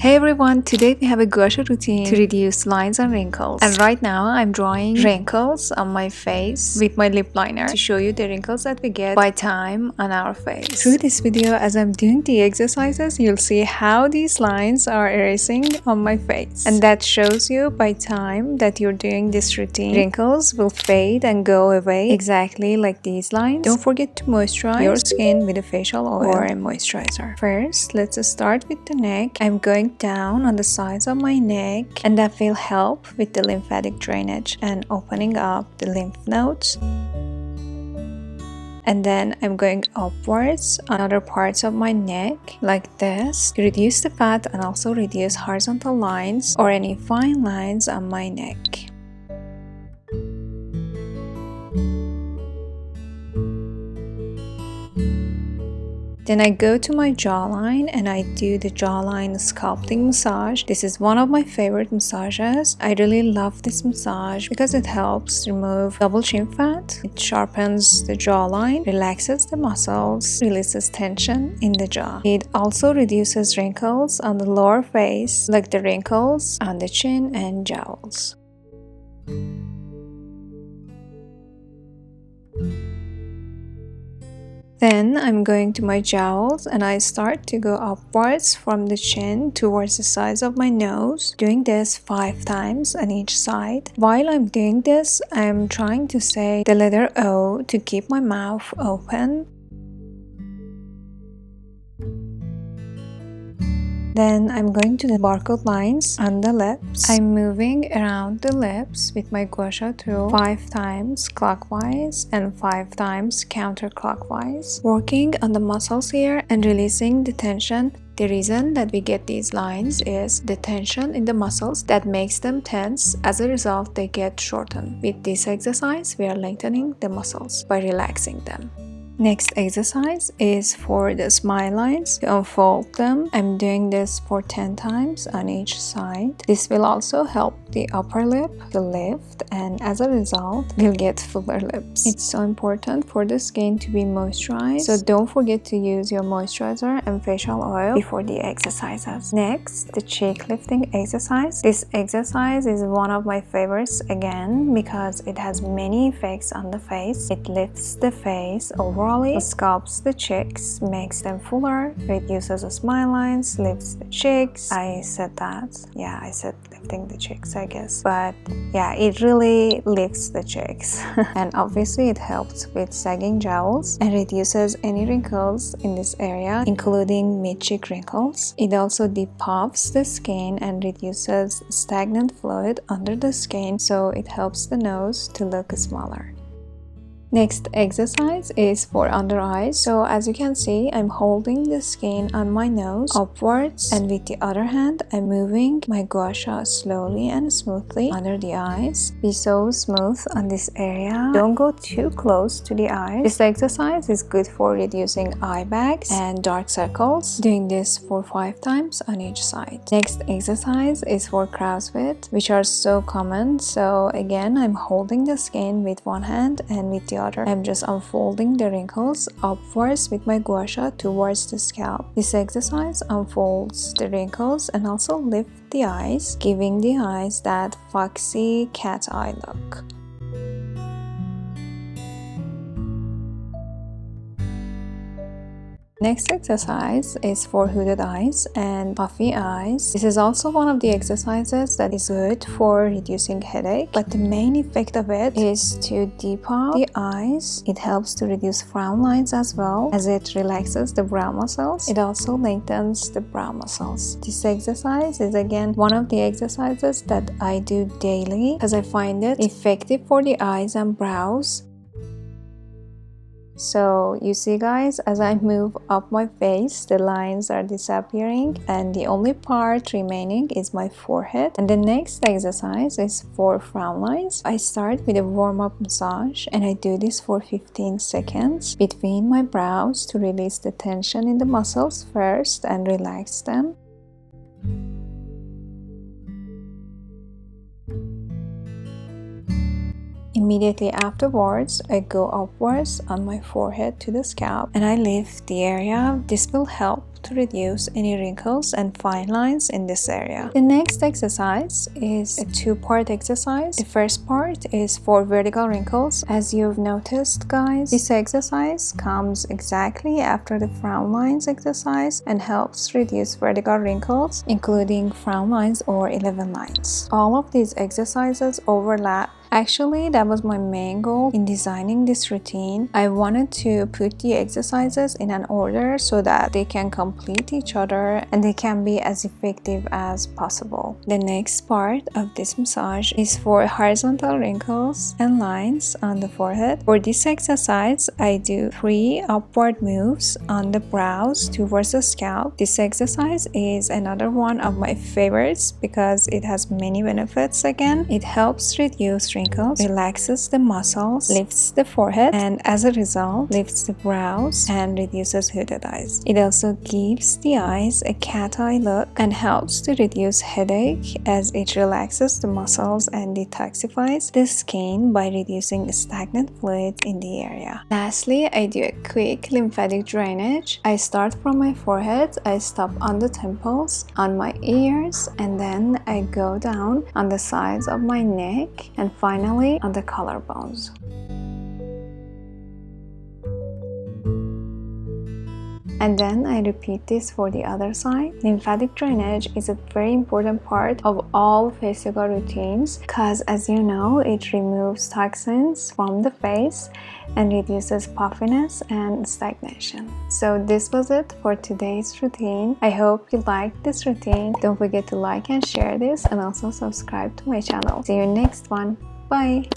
Hey everyone, today we have a Gua Sha routine to reduce lines and wrinkles. And right now I'm drawing wrinkles on my face with my lip liner to show you the wrinkles that we get by time on our face. Through this video, as I'm doing the exercises, you'll see how these lines are erasing on my face. And that shows you by time that you're doing this routine, wrinkles will fade and go away exactly like these lines. Don't forget to moisturize your skin with a facial oil or a moisturizer. First, let's start with the neck. I'm going down on the sides of my neck, and that will help with the lymphatic drainage and opening up the lymph nodes. And then I'm going upwards on other parts of my neck like this to reduce the fat and also reduce horizontal lines or any fine lines on my neck. Then I go to my jawline and I do the jawline sculpting massage. This is one of my favorite massages. I really love this massage because it helps remove double chin fat. It sharpens the jawline, relaxes the muscles, releases tension in the jaw. It also reduces wrinkles on the lower face, like the wrinkles on the chin and jowls. Then I'm going to my jowls and I start to go upwards from the chin towards the sides of my nose, doing this 5 times on each side. While I'm doing this, I'm trying to say the letter O to keep my mouth open. Then I'm going to the barcode lines on the lips. I'm moving around the lips with my Gua Sha tool 5 times clockwise and 5 times counterclockwise, working on the muscles here and releasing the tension. The reason that we get these lines is the tension in the muscles that makes them tense. As a result, they get shortened. With this exercise, we are lengthening the muscles by relaxing them. Next exercise is for the smile lines. To unfold them, I'm doing this for 10 times on each side. This will also help the upper lip to lift, and as a result, we'll get fuller lips. It's so important for the skin to be moisturized, so don't forget to use your moisturizer and facial oil before the exercises. Next, the cheek lifting exercise. This exercise is one of my favorites again because it has many effects on the face. It lifts the face overall. It sculpts the cheeks, makes them fuller, reduces the smile lines, lifts the cheeks. I said that. Yeah, I said lifting the cheeks, I guess. But yeah, it really lifts the cheeks. And obviously it helps with sagging jowls and reduces any wrinkles in this area, including mid-cheek wrinkles. It also depuffs the skin and reduces stagnant fluid under the skin, so it helps the nose to look smaller. Next exercise is for under eyes. So as you can see, I'm holding the skin on my nose upwards, and with the other hand, I'm moving my Gua Sha slowly and smoothly under the eyes. Be so smooth on this area. Don't go too close to the eyes. This exercise is good for reducing eye bags and dark circles. Doing this for 5 times on each side. Next exercise is for crow's feet, which are so common. So again, I'm holding the skin with one hand, and with the other, I'm just unfolding the wrinkles upwards with my Gua Sha towards the scalp. This exercise unfolds the wrinkles and also lifts the eyes, giving the eyes that foxy cat eye look. Next exercise is for hooded eyes and puffy eyes. This is also one of the exercises that is good for reducing headache, but the main effect of it is to depuff the eyes. It helps to reduce frown lines as well, as it relaxes the brow muscles. It also lengthens the brow muscles. This exercise is again one of the exercises that I do daily because I find it effective for the eyes and brows. So you see guys, as I move up my face, the lines are disappearing and the only part remaining is my forehead. And the next exercise is for frown lines. I start with a warm-up massage and I do this for 15 seconds between my brows to release the tension in the muscles first and relax them. In Immediately afterwards, I go upwards on my forehead to the scalp and I lift the area. This will help to reduce any wrinkles and fine lines in this area. The next exercise is a two-part exercise. The first part is for vertical wrinkles. As you've noticed, guys, this exercise comes exactly after the frown lines exercise and helps reduce vertical wrinkles, including frown lines or 11 lines. All of these exercises overlap. Actually, that was my main goal in designing this routine. I wanted to put the exercises in an order so that they can complete each other and they can be as effective as possible. The next part of this massage is for horizontal wrinkles and lines on the forehead. For this exercise, I do 3 upward moves on the brows towards the scalp. This exercise is another one of my favorites because it has many benefits. Again, it helps reduce wrinkles, relaxes the muscles, lifts the forehead, and as a result, lifts the brows and reduces hooded eyes. It also gives the eyes a cat eye look and helps to reduce headache as it relaxes the muscles and detoxifies the skin by reducing stagnant fluid in the area. Lastly, I do a quick lymphatic drainage. I start from my forehead, I stop on the temples, on my ears, and then I go down on the sides of my neck and finally on the collarbones. And then I repeat this for the other side. Lymphatic drainage is a very important part of all facial routines because, as you know, it removes toxins from the face and reduces puffiness and stagnation. So this was it for today's routine. I hope you liked this routine. Don't forget to like and share this and also subscribe to my channel. See you next one. Bye!